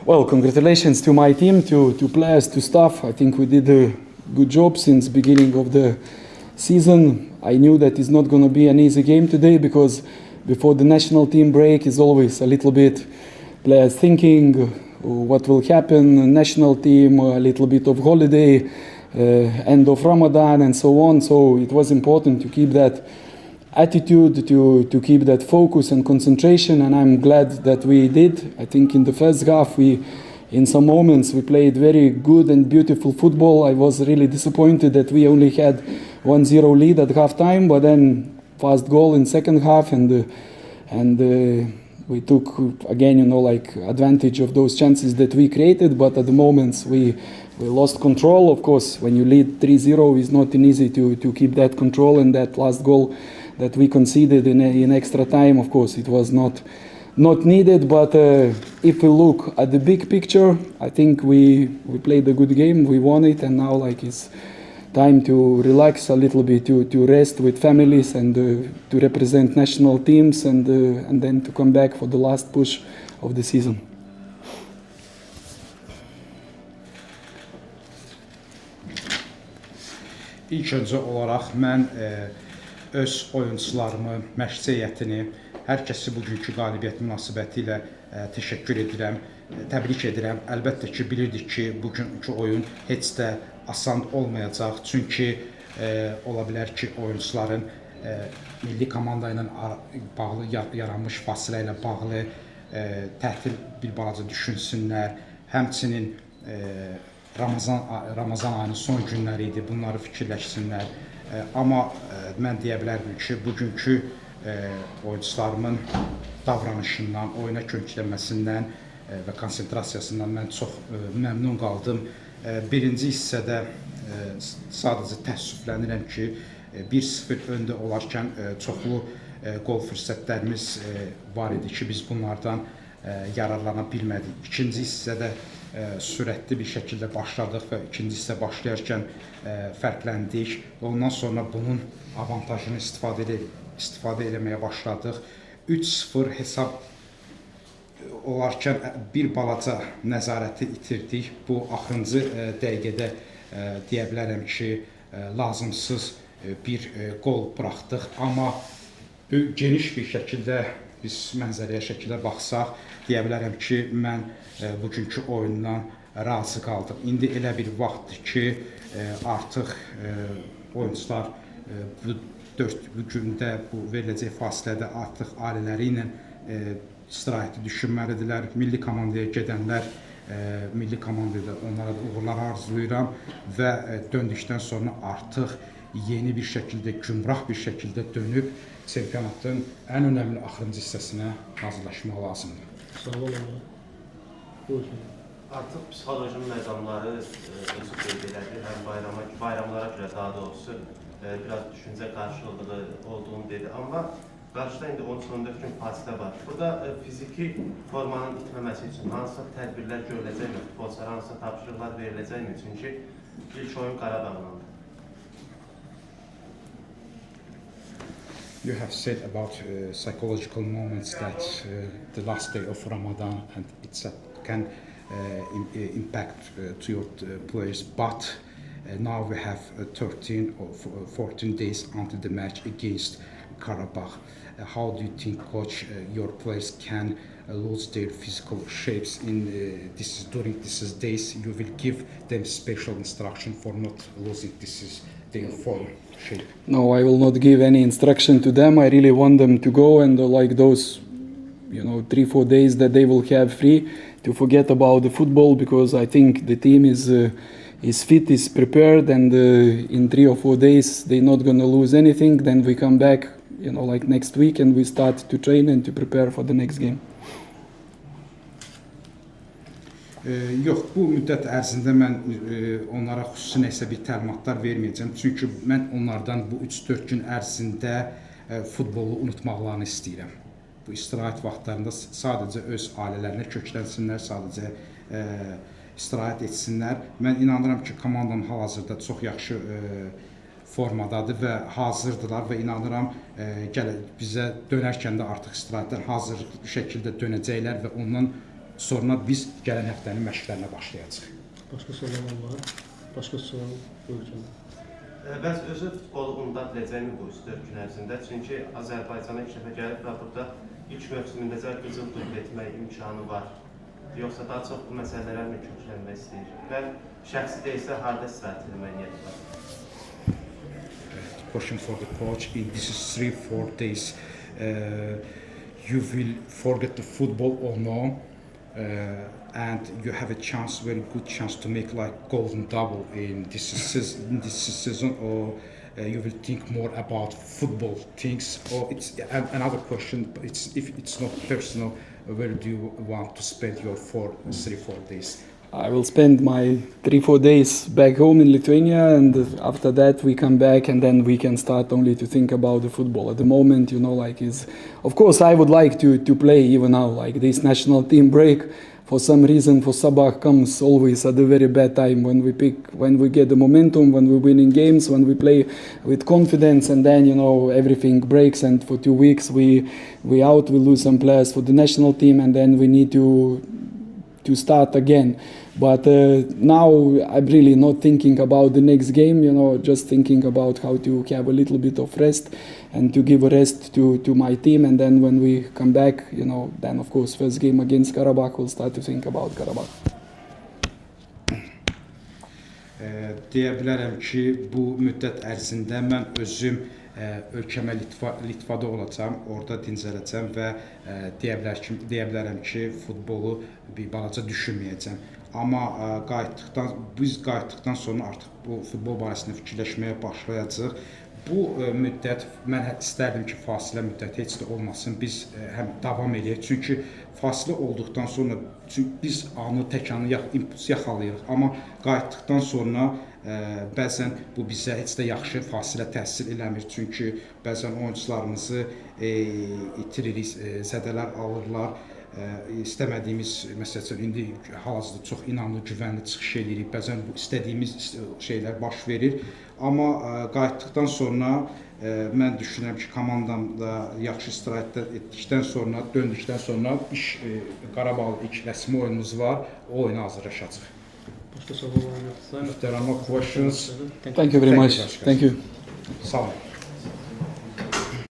Well, congratulations to my team, to players, to staff. I think we did a good job since beginning of the season. I knew that it's not going to be an easy game today because before the national team break is always a little bit players thinking what will happen, national team, a little bit of holiday, end of Ramadan and so on. So it was important to keep that attitude, to keep that focus and concentration, and I'm glad that we did. I think in the first half in some moments we played very good and beautiful football. I was really disappointed that we only had 1-0 lead at halftime, but then fast goal in second half and we took again, advantage of those chances that we created, but at the moments we lost control. Of course, when you lead 3-0, it's not easy to keep that control, and that last goal that we conceded in extra time, of course, it was not needed. But if we look at the big picture, I think we played a good game, we won it, and now it's time to relax a little bit, to rest with families and to represent national teams and then to come back for the last push of the season. İlk öncə olaraq mən öz oyuncularımı, məşqçi heyətini, hər kəsi bugünkü qalibiyyət münasibəti ilə təşəkkür edirəm, təbrik edirəm. Əlbəttə ki, bilirdik ki, bugünkü oyun heç də asan olmayacaq. Çünki ola bilər ki, oyuncuların milli komanda ilə bağlı yaranmış fasilə ilə bağlı tətil bir balaca düşünsünlər. Həmçinin Ramazan ayının son günləri idi, bunları fikirləşsinlər. Amma mən deyə bilərdim ki, bugünkü oyuncularımın davranışından, oyuna köklənməsindən və konsentrasiyasından mən çox məmnun qaldım. Birinci hissədə sadəcə təəssüflənirəm ki, 1-0 öndə olarkən çoxlu qol fürsətlərimiz var idi ki, biz bunlardan yararlana bilmədik. İkinci hissədə sürətli bir şəkildə başladıq və ikinci hissə başlayarkən fərqləndik. Ondan sonra bunun avantajını istifadə eləməyə başladıq. 3-0 hesab olarkən bir balaca nəzarəti itirdik. Bu axırıncı dəqiqədə deyə bilərəm ki, lazımsız bir qol buraxdıq. Amma geniş bir şəkildə biz mənzərəyə şəkildə baxsaq, deyə bilərəm ki, mən bugünkü oyundan razı qaldım. İndi elə bir vaxtdır ki, artıq oyuncular bu gündə, bu veriləcək fasilədə artıq ailələri ilə istirahəti düşünməlidirlər. Milli komandaya gedənlər, milli komandada onlara da uğurlar arzulayıram və döndükdən sonra artıq yeni bir şəkildə, gümrah bir şəkildə dönüb çempionatın ən önəmli axırıncı hissəsinə hazırlaşmaq lazımdır. Sağ olun. Artıq psixoloji məqamları özü qeyd elədi. Həm bayramlara görə daha doğrusu biraz düşüncə qarşılığı olduğunu dedi. Amma qarşıda indi 13-14 gün fasilə var. Burada fiziki formanın itməməsi üçün hansısa tədbirlər görüləcəkmi? Futbolçulara hansısa tapşırıqlar veriləcəkmi? Çünki ilk oyun Qarabağlandı. You have said about psychological moments that the last day of Ramadan and it can impact to your players, but now we have 13 or 14 days until the match against Karabakh. How do you think, coach, your players can lose their physical shapes during these days? You will give them special instruction for not losing their form shape. No, I will not give any instruction to them. I really want them to go and those 3-4 days that they will have free, to forget about the football, because I think the team is fit, is prepared, and in 3 or 4 days they're not going to lose anything. Then we come back next week and we start to train and to prepare for the next game. Yox, bu müddət ərzində mən onlara xüsusi nəsə bir təlimatlar verməyəcəm. Çünki mən onlardan bu 3-4 gün ərzində futbolu unutmaqlarını istəyirəm. Bu istirahət vaxtlarında sadəcə öz ailələrinə köklənsinlər, sadəcə istirahət etsinlər. Mən inanıram ki, komandam hal-hazırda çox yaxşı formadadır və hazırdılar və inanıram bizə dönərkən də artıq istirahətlər hazır şəkildə dönəcəklər və ondan sonra biz gələn həftənin məşqlərinə başlayacağıq. Başqa suallar var? Başqa sual buyurun. Bəs özü futbolu unutmayacaqmı bu 4 gün ərzində? Çünki Azərbaycana ilk dəfə gəlib və burada ilk mövsümündəcə qızıl dubl etmək imkanı var. Yoxsa daha çox bu məsələlərə mi köklənmək istəyir? Və şəxsi deyilsə, harda istirahət etməyə niyyəti var? Question for the coach. In this 3-4 days, you will forget the football or no? And you have a chance, very good chance to make like golden double in this season, or you will think more about football things, or it's another question. But if it's not personal, where do you want to spend your 3-4 days? I will spend my 3-4 days back home in Lithuania, and after that we come back, and then we can start only to think about the football. At the moment, of course I would like to play even now, like this national team break. For some reason, for Sabah comes always at a very bad time when we get the momentum, when we win in games, when we play with confidence, and then everything breaks, and for 2 weeks we out, we lose some players for the national team, and then we need to start again. But now I'm really not thinking about the next game, just thinking about how to have a little bit of rest and to give a rest to my team. And then when we come back, then of course first game against Karabakh, we'll start to think about Karabakh. Deyə bilərəm ki, bu müddət ərzində mən özüm ölkəmə Litvada olacağam, orada dincələcəm və deyə bilərəm ki, futbolu bir balaca düşünməyəcəm. Amma biz qayıtdıqdan sonra artıq bu futbol barəsində fikirləşməyə başlayacağıq. Bu müddət, mən istərdim ki, fasilə müddəti heç də olmasın, biz həm davam edək. Çünki fasilə olduqdan sonra biz anı, təkanı, impuls yaxalayırıq. Amma qayıtdıqdan sonra bəzən bu bizə heç də yaxşı fasilə təsir eləmir. Çünki bəzən oyuncularımızı itiririk, zədələr alırlar. İstəmədiyimiz, məsələn, indi hal-hazırda çox inanlı, güvənli çıxış edirik. Bəzən bu istədiyimiz şeylər baş verir. Amma qayıtdıqdan sonra mən düşünürəm ki, komandamda yaxşı istirahət etdikdən sonra, döndükdən sonra Qarabağlı ilk rəsmi oyunumuz var, o oyuna hazırlaşacaq. Başqa suallar var mı? If there are no questions, Thank you very much. Thank you. Sağ olun.